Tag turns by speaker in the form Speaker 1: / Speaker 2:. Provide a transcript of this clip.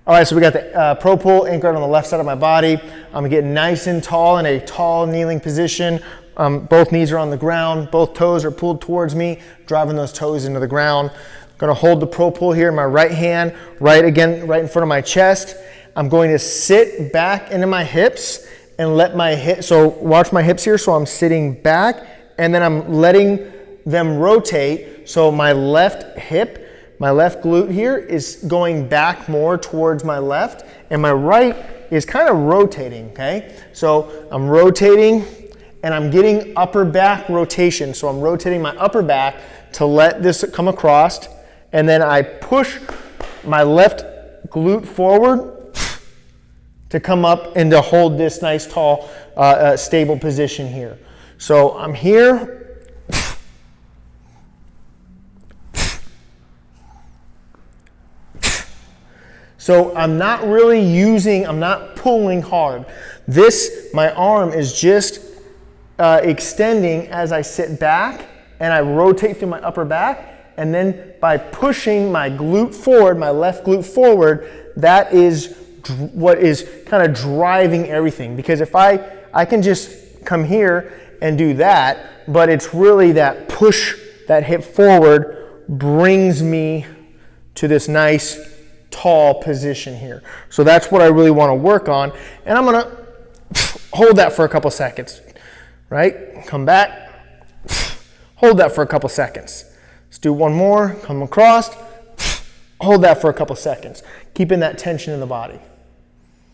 Speaker 1: All right, so we got the ProPull anchored on the left side of my body. I'm getting nice and tall in a tall kneeling position. Both knees are on the ground. Both toes are pulled towards me, driving those toes into the ground. I'm gonna hold the ProPull here in my right hand, right in front of my chest. I'm going to sit back into my hips and let my hips, so watch my hips here. So I'm sitting back and then I'm letting them rotate. So my left hip, my left glute here is going back more towards my left, and my right is kind of rotating, okay? So I'm rotating and I'm getting upper back rotation. So I'm rotating my upper back to let this come across, and then I push my left glute forward to come up and to hold this nice, tall, stable position here. So I'm here. So I'm not pulling hard. My arm is just extending as I sit back and I rotate through my upper back, and then by pushing my glute forward, my left glute forward, that is what is kind of driving everything. Because if I can just come here and do that, but it's really that push, that hip forward brings me to this nice tall position here. So that's what I really want to work on, and I'm gonna hold that for a couple seconds, right? Come back, hold that for a couple seconds. Let's do one more, come across, hold that for a couple seconds, keeping that tension in the body.